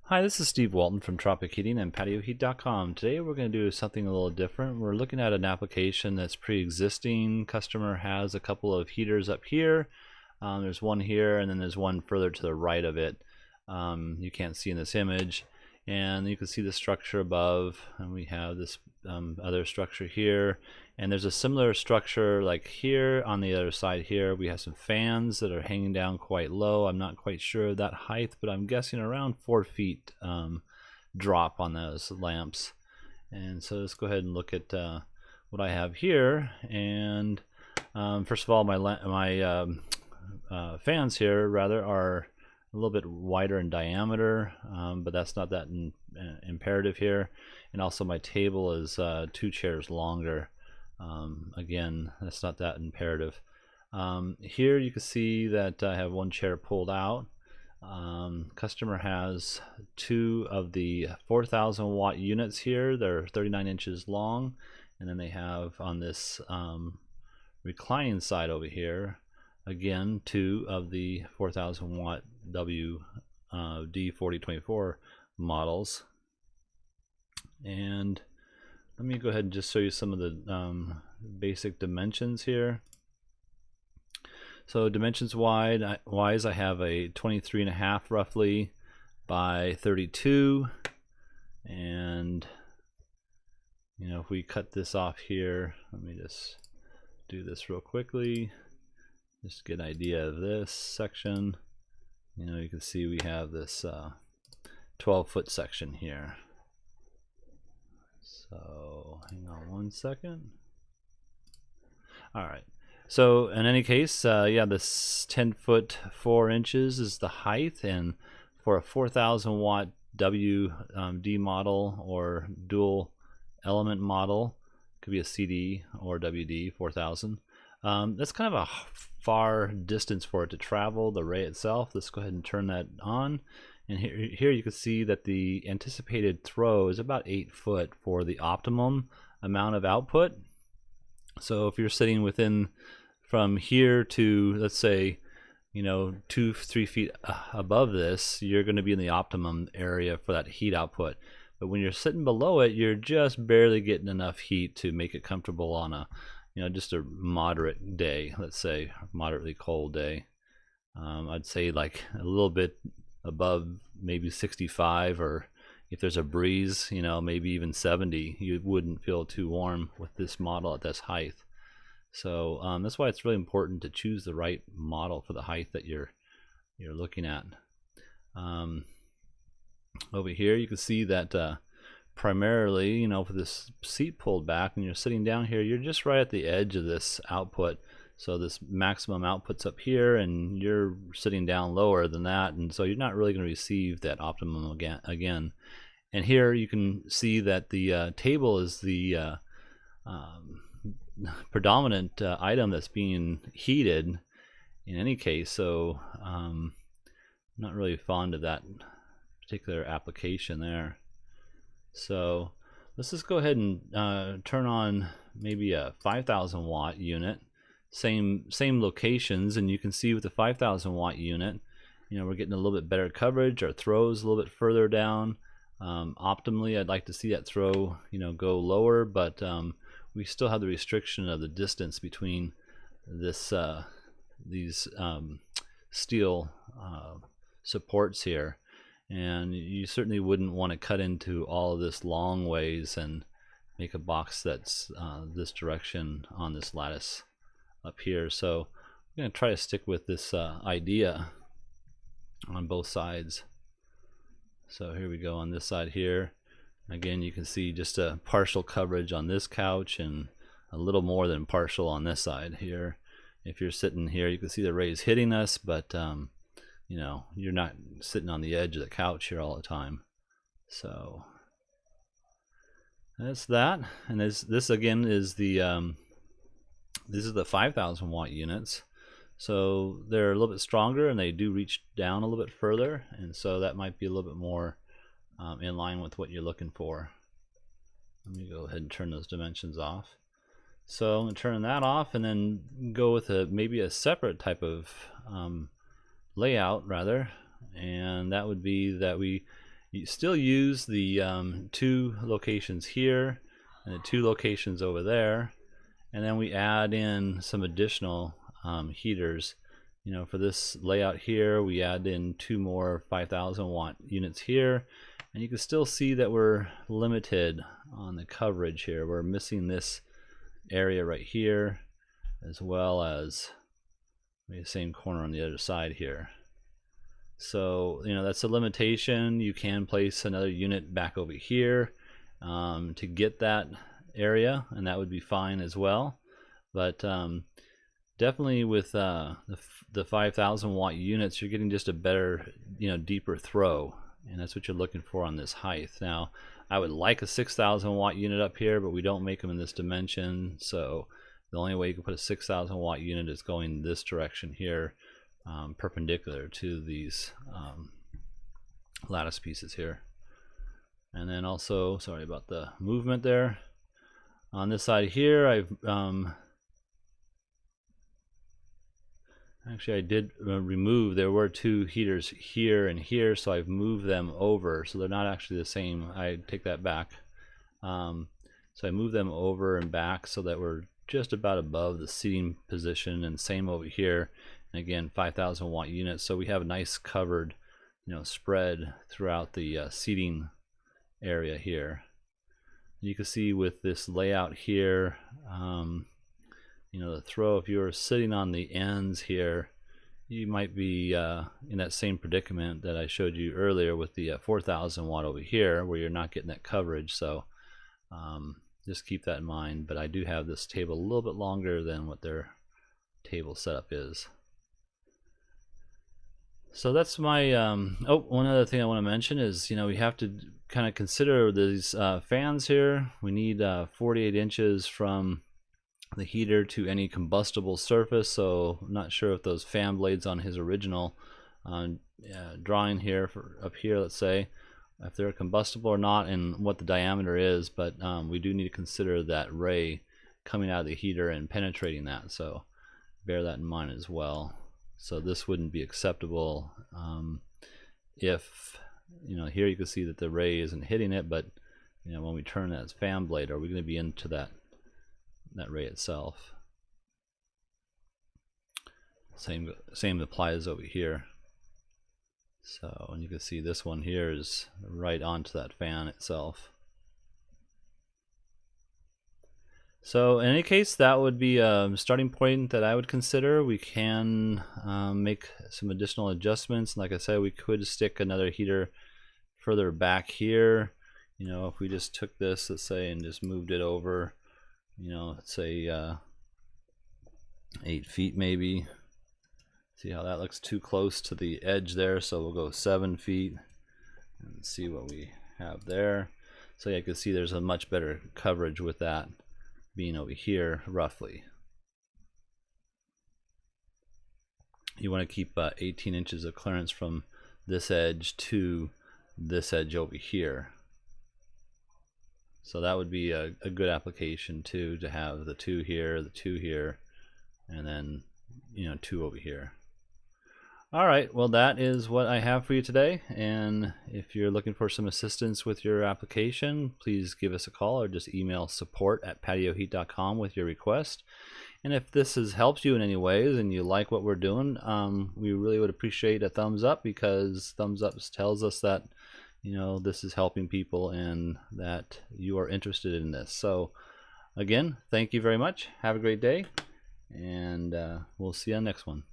Hi, this is Steve Walton from Tropic Heating and PatioHeat.com. Today we're going to do something a little different. We're looking at an application that's pre-existing. Customer has a couple of heaters up here. There's one here and then there's one further to the right of it. You can't see in this image. And you can see the structure above, and we have this other structure here. And there's a similar structure like here on the other side here. We have some fans that are hanging down quite low. I'm not quite sure of that height, but I'm guessing around 4 feet drop on those lamps. And so let's go ahead and look at what I have here. And first of all, my fans here rather are a little bit wider in diameter, but that's not that imperative here. And also my table is 2 chairs longer. Again, that's not that imperative. Here you can see that I have 1 chair pulled out. Customer has 2 of the 4,000 watt units here. They're 39 inches long, and then they have on this reclining side over here again 2 of the 4,000 watt D4024 models. And let me go ahead and just show you some of the basic dimensions here. So dimensions wise, I have a 23.5 roughly by 32, and if we cut this off here, let me just do this real quickly, just get an idea of this section. You can see we have this 12-foot section here. So hang on 1 second. All right. So in any case, yeah, this 10-foot 4 inches is the height, and for a 4,000 watt WD model or dual element model, could be a CD or WD 4000. That's kind of a far distance for it to travel, the array itself. Let's go ahead and turn that on. And here you can see that the anticipated throw is about 8 foot for the optimum amount of output. So if you're sitting within from here to, let's say, 2-3 feet above this, you're going to be in the optimum area for that heat output. But when you're sitting below it, you're just barely getting enough heat to make it comfortable on a just a moderate day, let's say moderately cold day. I'd say like a little bit above maybe 65, or if there's a breeze, maybe even 70. You wouldn't feel too warm with this model at this height. So that's why it's really important to choose the right model for the height that you're looking at. Over here you can see that primarily, for this seat pulled back, and you're sitting down here, you're just right at the edge of this output. So this maximum output's up here, and you're sitting down lower than that, and so you're not really going to receive that optimum again. And here you can see that the table is the predominant item that's being heated in any case. So I'm not really fond of that particular application there. So let's just go ahead and turn on maybe a 5,000 watt unit. Same locations, and you can see with the 5,000 watt unit, we're getting a little bit better coverage. Our throws a little bit further down. Optimally, I'd like to see that throw go lower, but we still have the restriction of the distance between this these steel supports here. And you certainly wouldn't want to cut into all of this long ways and make a box that's this direction on this lattice up here. So I'm going to try to stick with this idea on both sides. So here we go on this side here. Again, you can see just a partial coverage on this couch and a little more than partial on this side here. If you're sitting here, you can see the rays hitting us, but you're not sitting on the edge of the couch here all the time. So that's that. And this again is the this is the 5,000 watt units. So they're a little bit stronger, and they do reach down a little bit further, and so that might be a little bit more in line with what you're looking for. Let me go ahead and turn those dimensions off. So I'm going to turn that off, and then go with maybe a separate type of layout rather, and that would be that we You still use the 2 locations here and the 2 locations over there, and then we add in some additional heaters. For this layout here, we add in 2 more 5,000 watt units here, and you can still see that we're limited on the coverage here. We're missing this area right here, as well as the same corner on the other side here. So that's a limitation. You can place another unit back over here to get that area, and that would be fine as well. But definitely with the 5,000 watt units, you're getting just a better, deeper throw, and that's what you're looking for on this height. Now, I would like a 6,000 watt unit up here, but we don't make them in this dimension, so the only way you can put a 6,000 watt unit is going this direction here, perpendicular to these lattice pieces here. And then also, sorry about the movement there, on this side here, I've actually I did remove, there were 2 heaters here and here, so I've moved them over, so they're not actually the same. I take that back. So I moved them over and back so that we're just about above the seating position, and same over here. And again, 5,000 watt units, so we have a nice covered spread throughout the seating area here. You can see with this layout here, the throw, if you were sitting on the ends here, you might be in that same predicament that I showed you earlier with the 4,000 watt over here, where you're not getting that coverage. So just keep that in mind. But I do have this table a little bit longer than what their table setup is. So that's my one other thing I want to mention is we have to kind of consider these fans here. We need 48 inches from the heater to any combustible surface, so I'm not sure if those fan blades on his original drawing here for up here, let's say, if they're combustible or not and what the diameter is, but we do need to consider that ray coming out of the heater and penetrating that, so bear that in mind as well. So this wouldn't be acceptable if here you can see that the ray isn't hitting it, but when we turn that fan blade, are we going to be into that ray itself? Same applies over here. So, and you can see this one here is right onto that fan itself. So in any case, that would be a starting point that I would consider. We can make some additional adjustments. Like I said, we could stick another heater further back here. If we just took this, let's say, and just moved it over, let's say 8 feet maybe. See how that looks too close to the edge there, so we'll go 7 feet and see what we have there. So yeah, you can see there's a much better coverage with that being over here roughly. You want to keep 18 inches of clearance from this edge to this edge over here. So that would be a good application too, to have the 2 here, the 2 here, and then 2 over here. All right, well, that is what I have for you today, and if you're looking for some assistance with your application, please give us a call or just email support@patioheat.com with your request. And if this has helped you in any ways and you like what we're doing, we really would appreciate a thumbs up, because thumbs up tells us that this is helping people and that you are interested in this. So again, thank you very much. Have a great day, and we'll see you on the next one.